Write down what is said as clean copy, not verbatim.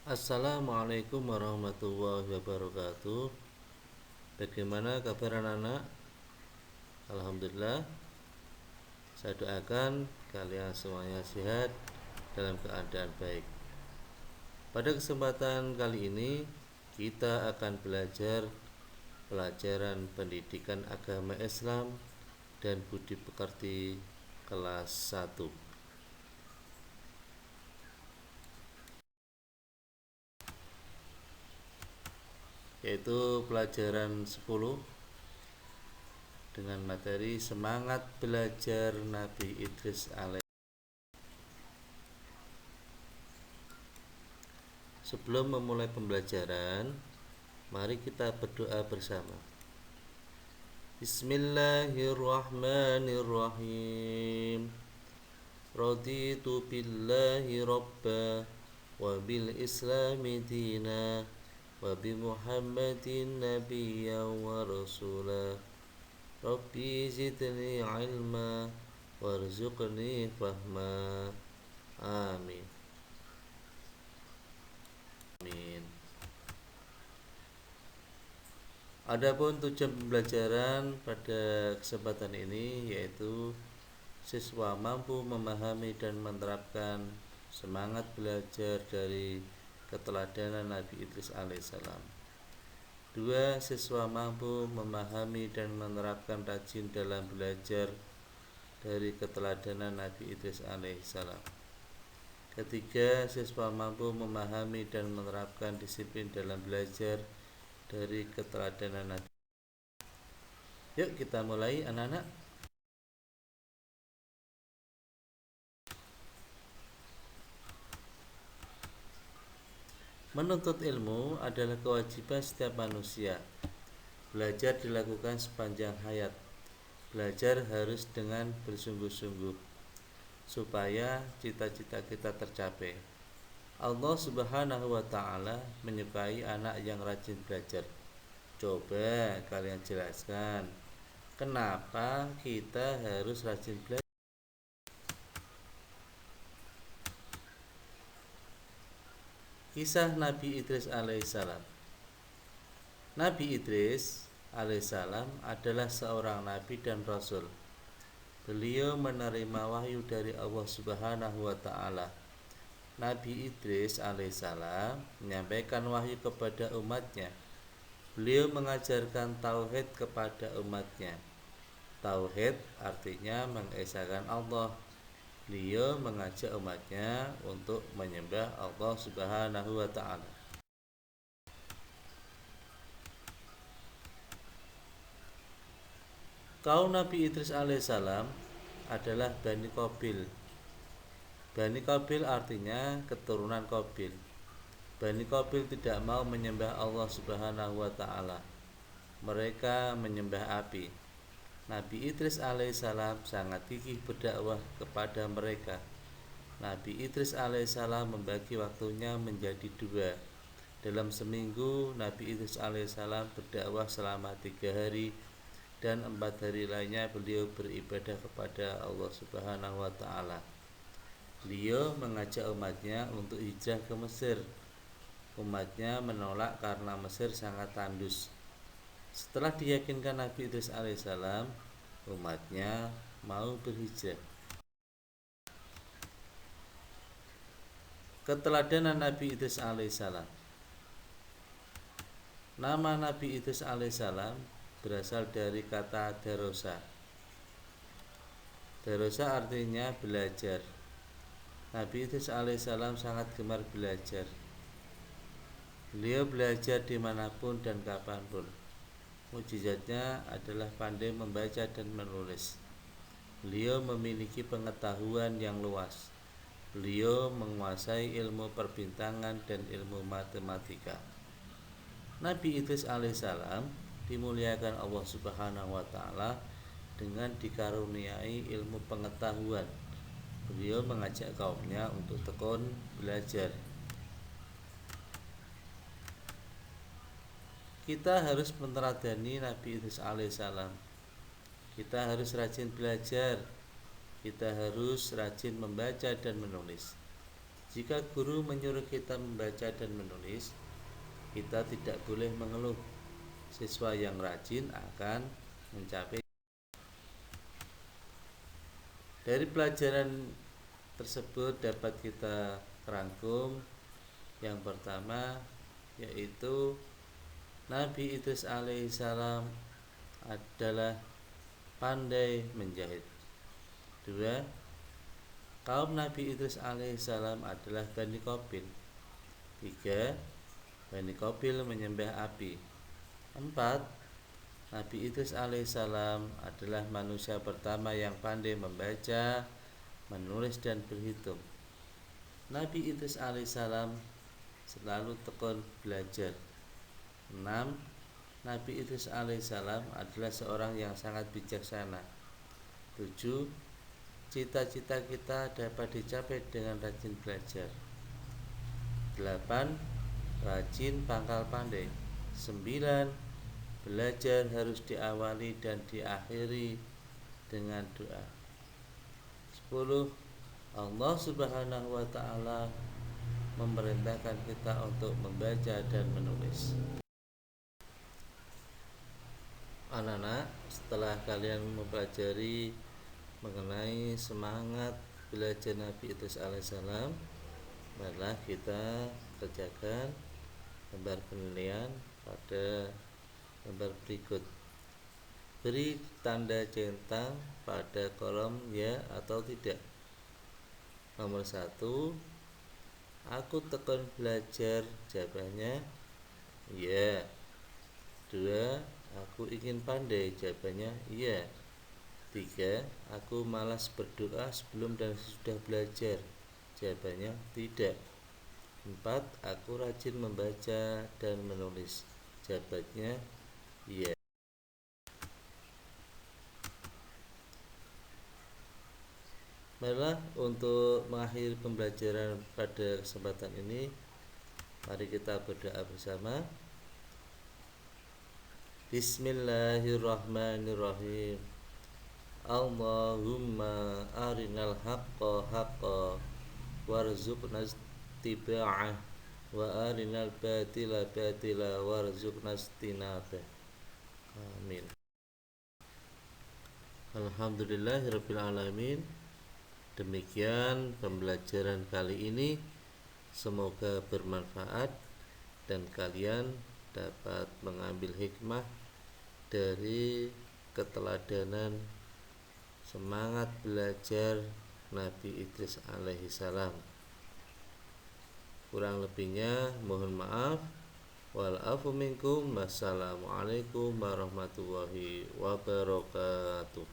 Assalamualaikum warahmatullahi wabarakatuh. Bagaimana kabar anak-anak? Alhamdulillah. Saya doakan kalian semuanya sehat dalam keadaan baik. Pada kesempatan kali ini kita akan belajar pelajaran pendidikan agama Islam dan budi pekerti kelas 1. Yaitu pelajaran 10 dengan materi semangat belajar Nabi Idris alaihi. Sebelum memulai pembelajaran, mari kita berdoa bersama. Bismillahirrahmanirrahim. Raditu billahi rabba wa bil islami dina wa bi Muhammadin nabiyya wa rasula. Rabbi zidni ilma warzuqni fahma. Amin. Amin. Adapun tujuan pembelajaran pada kesempatan ini yaitu siswa mampu memahami dan menerapkan semangat belajar dari keteladanan Nabi Idris alaihissalam. 2. Siswa mampu memahami dan menerapkan rajin dalam belajar dari keteladanan Nabi Idris alaihissalam. 3. Siswa mampu memahami dan menerapkan disiplin dalam belajar dari keteladanan Nabi. Yuk kita mulai anak-anak. Menuntut ilmu adalah kewajiban setiap manusia. Belajar dilakukan sepanjang hayat. Belajar harus dengan bersungguh-sungguh supaya cita-cita kita tercapai. Allah Subhanahu wa ta'ala menyukai anak yang rajin belajar. Coba kalian jelaskan, kenapa kita harus rajin belajar? Kisah Nabi Idris alaihissalam. Nabi Idris alaihissalam adalah seorang nabi dan rasul. Beliau menerima wahyu dari Allah Subhanahu wa ta'ala. Nabi Idris alaihissalam menyampaikan wahyu kepada umatnya. Beliau mengajarkan tauhid kepada umatnya. Tauhid artinya mengesahkan Allah. Beliau mengajak umatnya untuk menyembah Allah Subhanahu wa ta'ala. Kaum Nabi Idris alaihissalam adalah Bani Qabil. Bani Qabil artinya keturunan Qabil. Bani Qabil tidak mau menyembah Allah Subhanahu wa ta'ala. Mereka menyembah api. Nabi Idris alaihissalam sangat gigih berdakwah kepada mereka. Nabi Idris alaihissalam membagi waktunya menjadi 2. Dalam seminggu Nabi Idris alaihissalam berdakwah selama 3 hari dan 4 hari lainnya beliau beribadah kepada Allah Subhanahu wa ta'ala. Beliau mengajak umatnya untuk hijrah ke Mesir. Umatnya menolak karena Mesir sangat tandus. Setelah diyakinkan Nabi Idris alaihissalam, umatnya mau berhijrah. Keteladanan Nabi Idris alaihissalam. Nama Nabi Idris alaihissalam berasal dari kata darosa. Darosa artinya belajar. Nabi Idris alaihissalam sangat gemar belajar. Beliau belajar dimanapun dan kapanpun. Mukjizatnya adalah pandai membaca dan menulis. Beliau memiliki pengetahuan yang luas. Beliau menguasai ilmu perbintangan dan ilmu matematika. Nabi Idris alaihissalam dimuliakan Allah Subhanahu wa ta'ala dengan dikaruniai ilmu pengetahuan. Beliau mengajak kaumnya untuk tekun belajar. Kita harus meneladani Nabi Idris alaihissalam. Kita harus rajin belajar. Kita harus rajin membaca dan menulis. Jika guru menyuruh kita membaca dan menulis, kita tidak boleh mengeluh. Siswa yang rajin akan mencapai. Dari pelajaran tersebut dapat kita rangkum yang pertama, yaitu Nabi Idris alaihissalam adalah pandai menjahit. 2. Kaum Nabi Idris alaihissalam adalah Bani Qabil. 3. Bani Qabil menyembah api. 4. Nabi Idris alaihissalam adalah manusia pertama yang pandai membaca, menulis dan berhitung. Nabi Idris alaihissalam selalu tekun belajar. 6. Nabi Idris alaihissalam adalah seorang yang sangat bijaksana. 7. Cita-cita kita dapat dicapai dengan rajin belajar. 8. Rajin pangkal pandai. 9. Belajar harus diawali dan diakhiri dengan doa. 10. Allah Subhanahu wa ta'ala memerintahkan kita untuk membaca dan menulis. Anak-anak, setelah kalian mempelajari mengenai semangat belajar Nabi Idris alaihissalam, marilah kita kerjakan lembar penilaian pada lembar berikut. Beri tanda centang pada kolom ya atau tidak. Nomor 1, aku tekun belajar, jawabannya ya. 2, aku ingin pandai, jawabannya iya. 3. Aku malas berdoa sebelum dan sesudah belajar, jawabannya tidak. 4. Aku rajin membaca dan menulis, jawabannya iya. Marilah untuk mengakhiri pembelajaran pada kesempatan ini, mari kita berdoa bersama. Bismillahirrahmanirrahim. Allahumma arinal haqqa haqqa warzuqna ittiba'ah wa arinal batila batila warzuqna istinabah. Amin. Alhamdulillahirabbil alamin. Demikian pembelajaran kali ini, semoga bermanfaat dan kalian dapat mengambil hikmah dari keteladanan semangat belajar Nabi Idris alaihissalam. Kurang lebihnya mohon maaf. Wal afu minkum. Wassalamualaikum warahmatullahi wabarakatuh.